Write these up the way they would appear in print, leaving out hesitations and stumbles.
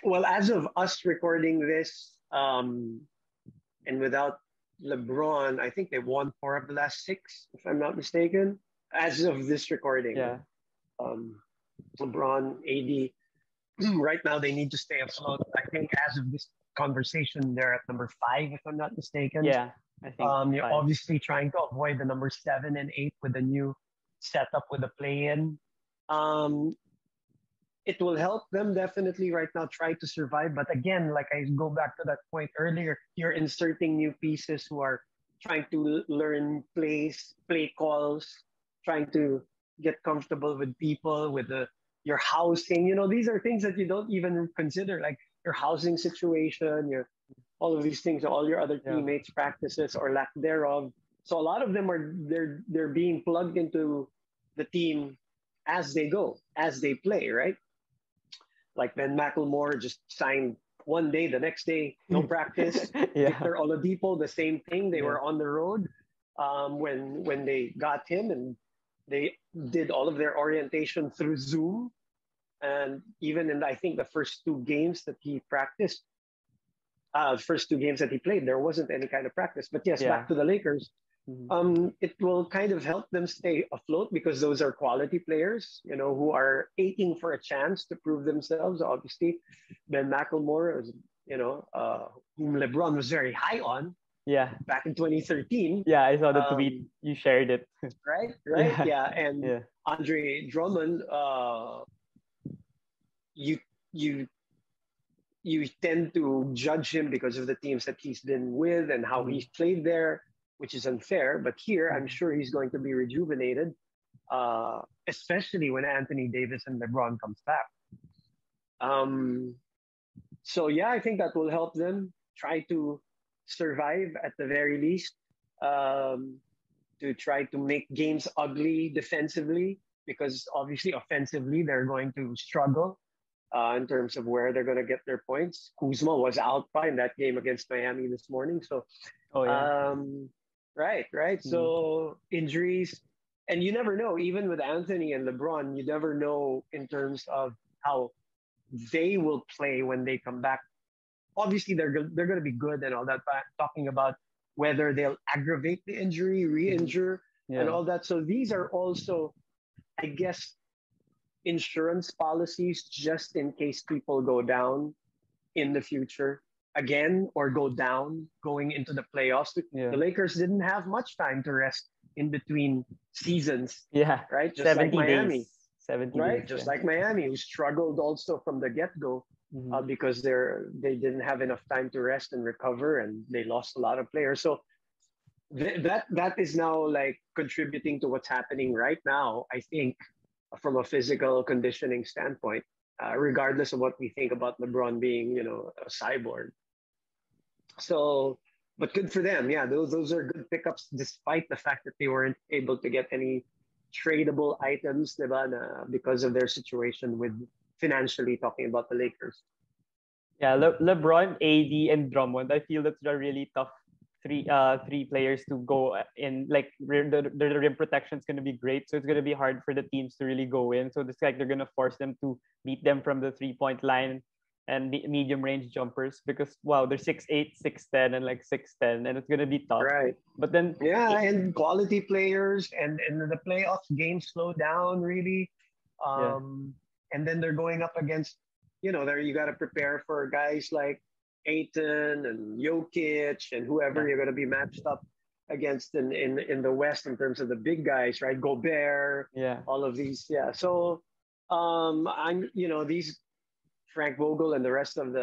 Well, as of us recording this, and without LeBron, I think they won 4 of the last 6, if I'm not mistaken. As of this recording, Yeah, um, LeBron, AD, right now they need to stay afloat. I think as of this conversation, they're at number 5, if I'm not mistaken. yeah. I think You're five. obviously trying to avoid the number 7 and 8 with the new setup with the play-in. Um, it will help them definitely right now try to survive. But again, like I go back to that point earlier, you're inserting new pieces who are trying to learn plays, play calls, trying to get comfortable with people, with the your housing. These are things that you don't even consider, like your housing situation, your all of these things, all your other Yeah, teammates' practices or lack thereof. So a lot of them are they're being plugged into the team as they go, as they play, right? Like Ben McElmore just signed one day, the next day, no practice. yeah, Victor Oladipo, the same thing. They yeah, were on the road when they got him, and they did all of their orientation through Zoom. And even in I think the first 2 games that he played, there wasn't any kind of practice. But yes, back yeah. to the Lakers. Mhm. It will kind of help them stay afloat because those are quality players, who are aching for a chance to prove themselves. Obviously, Ben McElmore, whom LeBron was very high on Yeah, back in 2013. yeah. I saw the tweet. Um, You shared it. right, Yeah, yeah, and yeah, Andre Drummond, you you you tend to judge him because of the teams that he's been with and how mhm, he's played there, which is unfair. But here, I'm mhm. sure he's going to be rejuvenated, especially when Anthony Davis and LeBron comes back. Um, so yeah, I think that will help them try to survive at the very least. Um, to try to make games ugly defensively because obviously offensively they're going to struggle in terms of where they're going to get their points. Kuzma was out in that game against Miami this morning. So, Oh yeah. um, right. Mhm. So injuries, and you never know. Even with Anthony and LeBron, you never know in terms of how they will play when they come back. Obviously, they're going to be good and all that. But talking about whether they'll aggravate the injury, Mhm. re-injure, and Yeah. all that. So these are also, I guess, insurance policies just in case people go down in the future again or go down going into the playoffs. The Yeah. Lakers didn't have much time to rest in between seasons, Yeah. right? 70 days. 70 Right? days. Just Yeah. like Miami, who struggled also from the get go. Mhm. Because they didn't have enough time to rest and recover, and they lost a lot of players. So that is now like contributing to what's happening right now. I think from a physical conditioning standpoint, regardless of what we think about LeBron being, a cyborg. So, but good for them. Yeah, those are good pickups, despite the fact that they weren't able to get any tradable items, diba, because of their situation with financially talking about the Lakers. Yeah, LeBron, AD, and Drummond. I feel that's a really tough three players to go in. Like the rim protection is gonna be great, so it's gonna be hard for the teams to really go in. So it's like they're gonna force them to beat them from the 3 point line and the medium range jumpers because wow, they're 6'8", 6'10", and like 6'10", and it's gonna be tough. Right. But then, Yeah, it, and quality players, and the playoffs games slow down really, yeah, um, and then they're going up against, there you got to prepare for guys like Aiton and Jokic and whoever yeah, you're going to be matched up against in the West in terms of the big guys, right? Gobert, yeah, all of these, yeah. So, these Frank Vogel and the rest of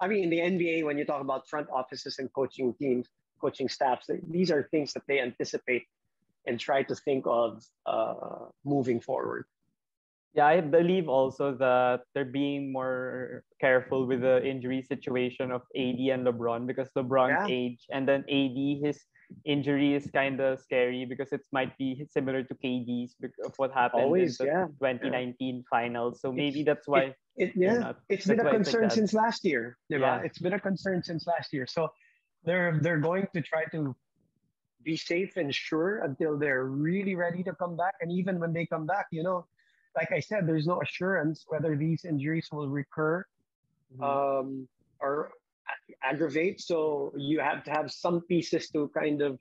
I mean, in the NBA, when you talk about front offices and coaching teams, coaching staffs, these are things that they anticipate and try to think of moving forward. yeah. I believe also that they're being more careful with the injury situation of AD and LeBron because LeBron's Yeah, age and then AD his injury is kind of scary because it might be similar to KD's because of what happened in always. the Yeah, yeah. 2019 finals. So maybe It's that's it why it they're yeah. not. It's been That's a why it's like concern that. since last year, diba? Yeah, It's been a concern since last year. So they're going to try to be safe and sure until they're really ready to come back. And even when they come back, like I said, there's no assurance whether these injuries will recur Mhm. um, or aggravate. So you have to have some pieces to kind of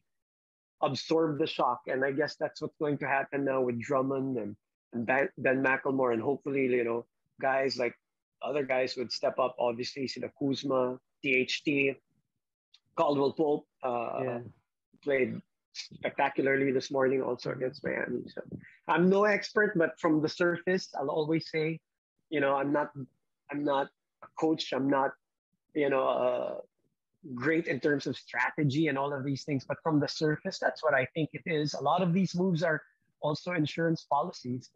absorb the shock. And I guess that's what's going to happen now with Drummond and Ben McElmore. And hopefully, guys like other guys would step up. Obviously, Sila Kuzma, THT, Caldwell Pope Yeah. played spectacularly this morning also against Miami. So I'm no expert, but from the surface, I'll always say, I'm not a coach. I'm not, great in terms of strategy and all of these things. But from the surface, that's what I think it is. A lot of these moves are also insurance policies.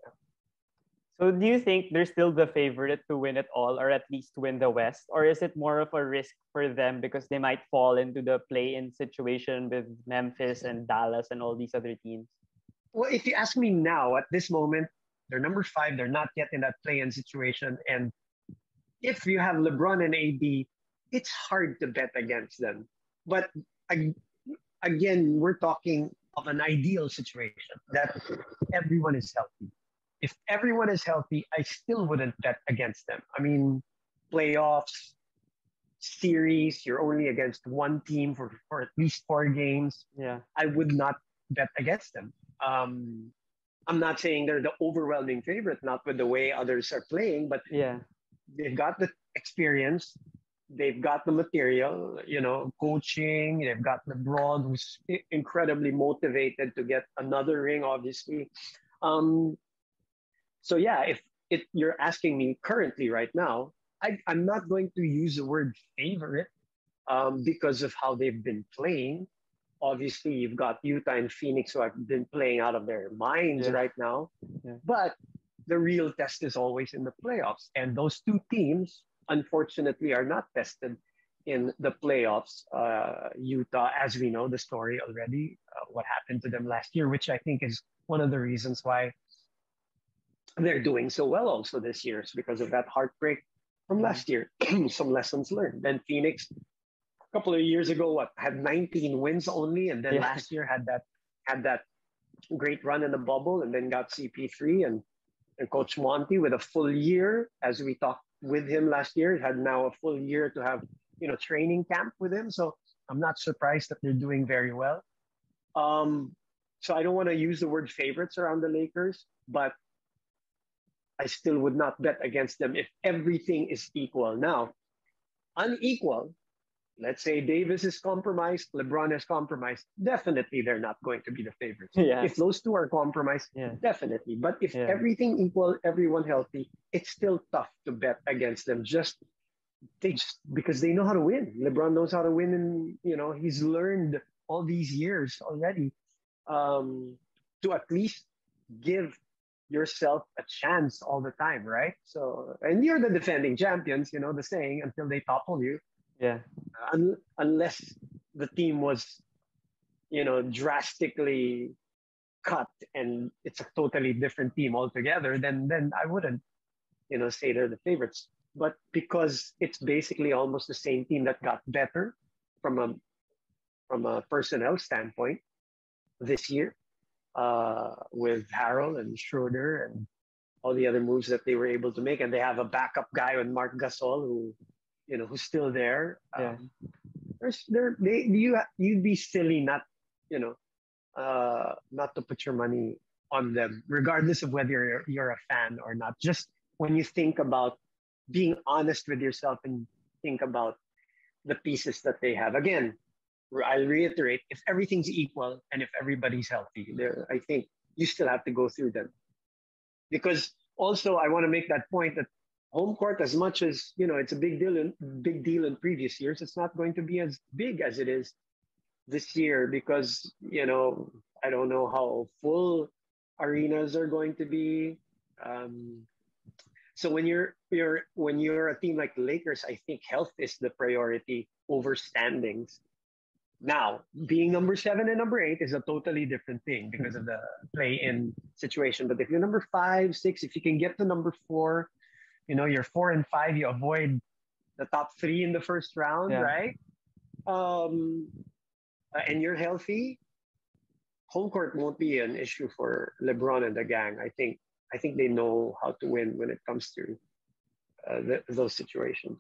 So do you think they're still the favorite to win it all, or at least win the West? Or is it more of a risk for them because they might fall into the play-in situation with Memphis and Dallas and all these other teams? Well, if you ask me now, at this moment, they're number five. They're not yet in that play-in situation. And if you have LeBron and AD, it's hard to bet against them. But again, we're talking of an ideal situation that everyone is healthy. If everyone is healthy, I still wouldn't bet against them. I mean, playoffs, series, you're only against one team for at least 4 games. Yeah. I would not bet against them. I'm not saying they're the overwhelming favorite, not with the way others are playing, but Yeah. they've got the experience, they've got the material, coaching. They've got LeBron, who's incredibly motivated to get another ring, obviously. Um, so yeah, if you're asking me currently right now, I'm not going to use the word favorite because of how they've been playing. Obviously, you've got Utah and Phoenix who have been playing out of their minds Yeah. right now. Yeah. But the real test is always in the playoffs. And those two teams, unfortunately, are not tested in the playoffs. Utah, as we know the story already, what happened to them last year, which I think is one of the reasons why they're doing so well also this year, is because of that heartbreak from Mhm. last year. Some lessons learned. Then Phoenix, a couple of years ago, had 19 wins only, and then Yeah. last year had that great run in the bubble, and then got CP3 and Coach Monty with a full year, as we talked with him last year, had now a full year to have training camp with him. So I'm not surprised that they're doing very well. Um, so I don't want to use the word favorites around the Lakers, but I still would not bet against them if everything is equal. Now, unequal, let's say Davis is compromised, LeBron is compromised, definitely they're not going to be the favorites. Yeah. If those two are compromised, Yeah. definitely. But if Yeah. everything equal, everyone healthy, it's still tough to bet against them. Just because they know how to win. LeBron knows how to win, and he's learned all these years already um, to at least give yourself a chance all the time, right? So, and you're the defending champions, the saying, until they topple you, Yeah. unless the team was, drastically cut and it's a totally different team altogether, then I wouldn't, say they're the favorites. But because it's basically almost the same team that got better from a personnel standpoint this year, with Harrell and Schroeder and all the other moves that they were able to make, and they have a backup guy with Mark Gasol who's still there. Yeah. You'd be silly you know not to put your money on them, regardless of whether you're a fan or not. Just when you think about being honest with yourself and think about the pieces that they have. Again, I'll reiterate: if everything's equal and if everybody's healthy, there I think you still have to go through them. Because also, I want to make that point that home court, as much as it's a big deal in previous years, it's not going to be as big as it is this year because I don't know how full arenas are going to be. So when you're a team like the Lakers, I think health is the priority over standings. Now, being number 7 and number 8 is a totally different thing because of the play-in situation. But if you're number 5, 6, if you can get to number 4, you're 4 and 5, you avoid the top 3 in the first round, Yeah. right? Um, and you're healthy, home court won't be an issue for LeBron and the gang. I think they know how to win when it comes to those situations.